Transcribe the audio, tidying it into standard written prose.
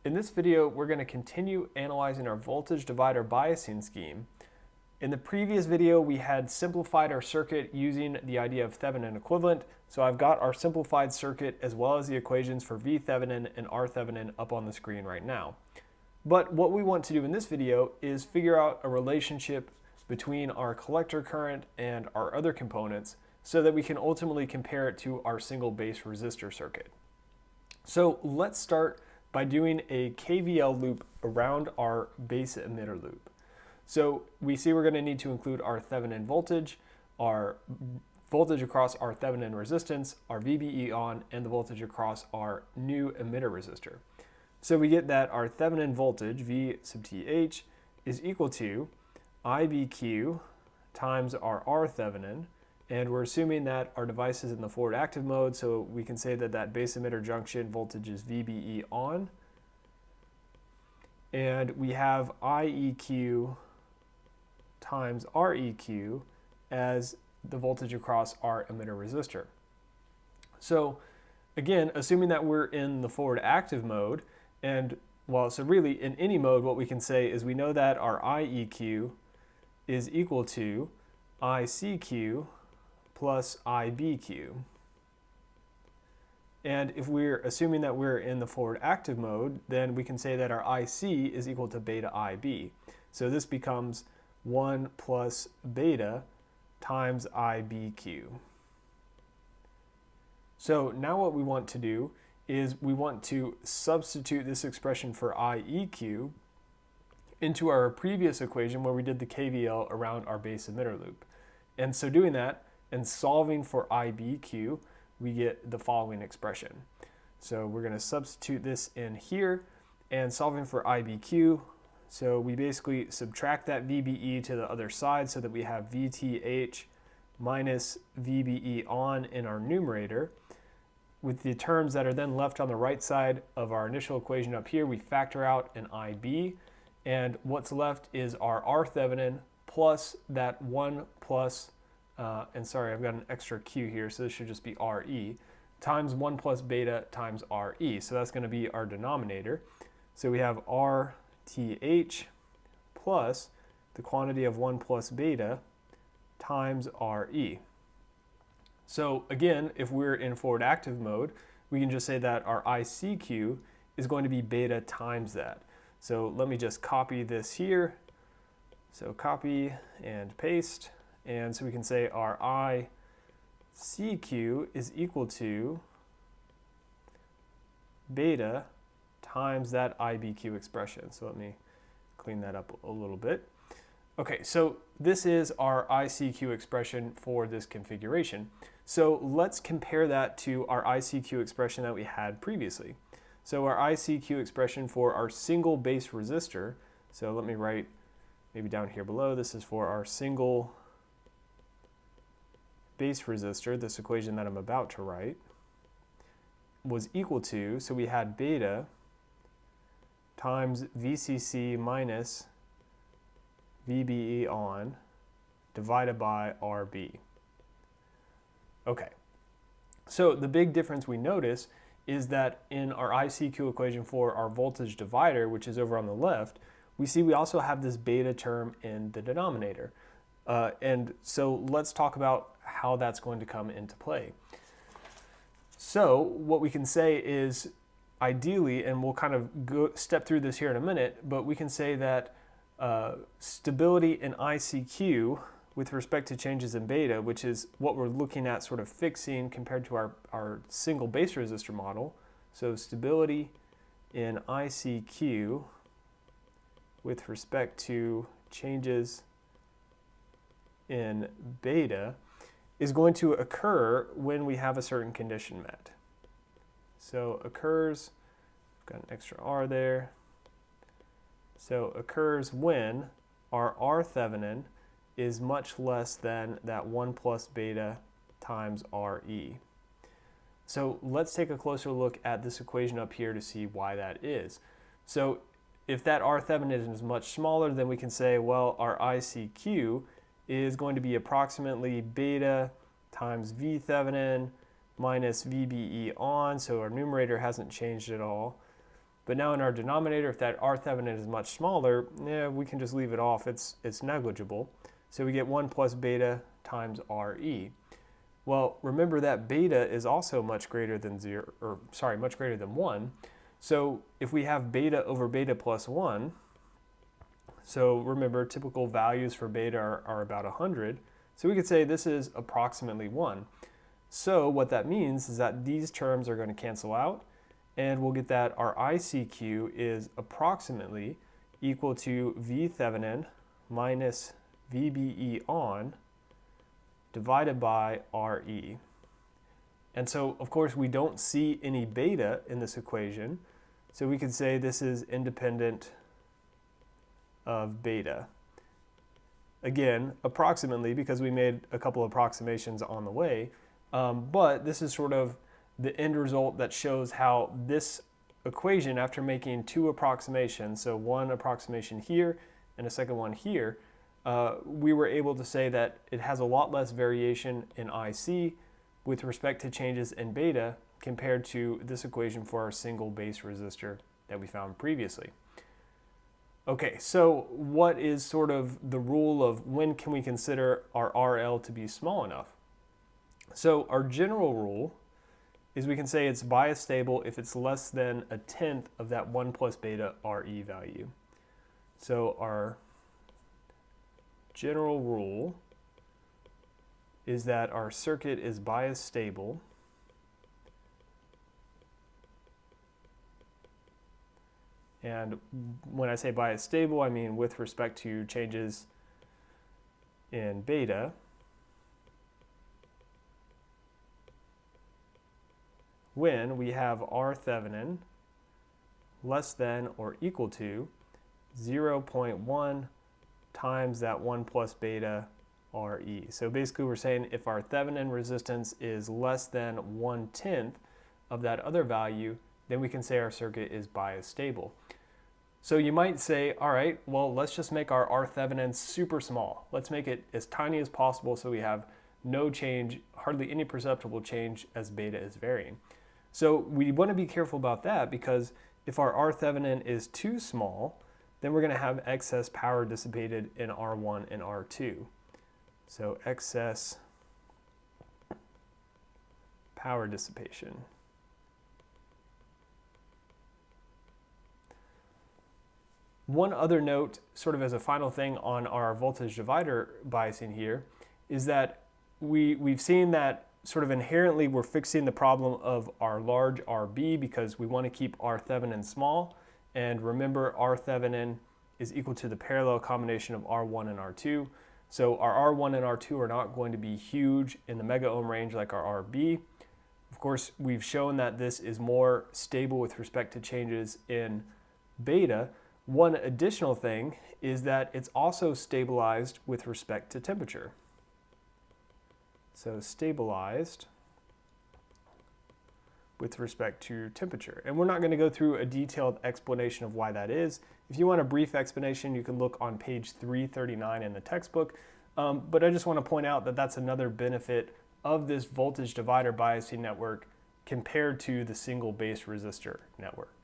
In this video, we're going to continue analyzing our voltage divider biasing scheme. In the previous video, we had simplified our circuit using the idea of Thevenin equivalent. So I've got our simplified circuit as well as the equations for V Thevenin and R Thevenin up on the screen right now. But what we want to do in this video is figure out a relationship between our collector current and our other components so that we can ultimately compare it to our single base resistor circuit. So let's start by doing a KVL loop around our base emitter loop. So we see we're going to need to include our Thevenin voltage, our voltage across our Thevenin resistance, our VBE on, and the voltage across our new emitter resistor. So we get that our Thevenin voltage, V sub TH, is equal to IBQ times our R Thevenin, and we're assuming that our device is in the forward active mode, so we can say that that base emitter junction voltage is VBE on. And we have IEQ times REQ as the voltage across our emitter resistor. So again, assuming that we're in the forward active mode, and well, so really in any mode, what we can say is we know that our IEQ is equal to ICQ plus IBQ. And if we're assuming that we're in the forward active mode, then we can say that our IC is equal to beta IB. So this becomes 1 plus beta times IBQ. So now what we want to do is we want to substitute this expression for IEQ into our previous equation where we did the KVL around our base emitter loop. And so doing that and solving for IBQ, we get the following expression. So we're going to substitute this in here and solving for IBQ. So we basically subtract that VBE to the other side so that we have VTH minus VBE on in our numerator. With the terms that are then left on the right side of our initial equation up here, we factor out an IB, and what's left is our R Thevenin plus that 1 plus, and sorry, I've got an extra Q here, so this should just be RE, times 1 plus beta times RE. So that's going to be our denominator. So we have RTH plus the quantity of 1 plus beta times RE. So again, if we're in forward active mode, we can just say that our ICQ is going to be beta times that. So let me just copy this here. So copy and paste. And so we can say our ICQ is equal to beta times that IBQ expression. So let me clean that up a little bit. Okay, so this is our ICQ expression for this configuration. So let's compare that to our ICQ expression that we had previously. So our ICQ expression for our single base resistor, so let me write maybe down here below, this is for our single base resistor, this equation that I'm about to write, was equal to, so we had beta times VCC minus VBE on divided by RB. Okay, so the big difference we notice is that in our ICQ equation for our voltage divider, which is over on the left, we see we also have this beta term in the denominator. And so let's talk about how that's going to come into play. So what we can say is ideally, and we'll kind of step through this here in a minute, but we can say that stability in ICQ with respect to changes in beta, which is what we're looking at sort of fixing compared to our single base resistor model. So stability in ICQ with respect to changes in beta is going to occur when we have a certain condition met. So occurs, got an extra R there. So occurs when our R Thevenin is much less than that 1 plus beta times RE. So let's take a closer look at this equation up here to see why that is. So if that R Thevenin is much smaller, then we can say, well, our ICQ is going to be approximately beta times V Thevenin minus VBE on, so our numerator hasn't changed at all, But now in our denominator, if that R Thevenin is much smaller, we can just leave it off. It's negligible. So we get 1 plus beta times RE. Well, remember that beta is also much greater than much greater than 1. So if we have beta over beta plus 1, so remember typical values for beta are about 100. So we could say this is approximately 1. So what that means is that these terms are going to cancel out, and we'll get that our ICQ is approximately equal to V Thevenin minus VBE on divided by RE. And so, of course, we don't see any beta in this equation, so we could say this is independent of beta. Again, approximately, because we made a couple of approximations on the way, but this is sort of the end result that shows how this equation, after making two approximations, so one approximation here and a second one here, we were able to say that it has a lot less variation in IC with respect to changes in beta compared to this equation for our single base resistor that we found previously. Okay, so what is sort of the rule of when can we consider our RL to be small enough? So our general rule is we can say it's bias stable if it's less than 1/10 of that 1 plus beta RE value. So our general rule is that our circuit is bias stable and when I say bias stable, I mean with respect to changes in beta when we have R Thevenin less than or equal to 0.1 times that 1 plus beta RE. So basically we're saying if our Thevenin resistance is less than 1/10 of that other value, then we can say our circuit is bias stable. So you might say, all right, well, let's just make our R Thevenin super small. Let's make it as tiny as possible so we have no change, hardly any perceptible change as beta is varying. So we want to be careful about that because if our R Thevenin is too small, then we're going to have excess power dissipated in R1 and R2. So excess power dissipation. One other note, sort of as a final thing on our voltage divider biasing here, is that we've seen that sort of inherently we're fixing the problem of our large RB because we want to keep R Thevenin small. And remember, R Thevenin is equal to the parallel combination of R1 and R2. So our R1 and R2 are not going to be huge in the mega ohm range like our RB. Of course, we've shown that this is more stable with respect to changes in beta. One additional thing is that it's also stabilized with respect to temperature. So stabilized with respect to temperature. And we're not going to go through a detailed explanation of why that is. If you want a brief explanation, you can look on page 339 in the textbook. But I just want to point out that that's another benefit of this voltage divider biasing network compared to the single base resistor network.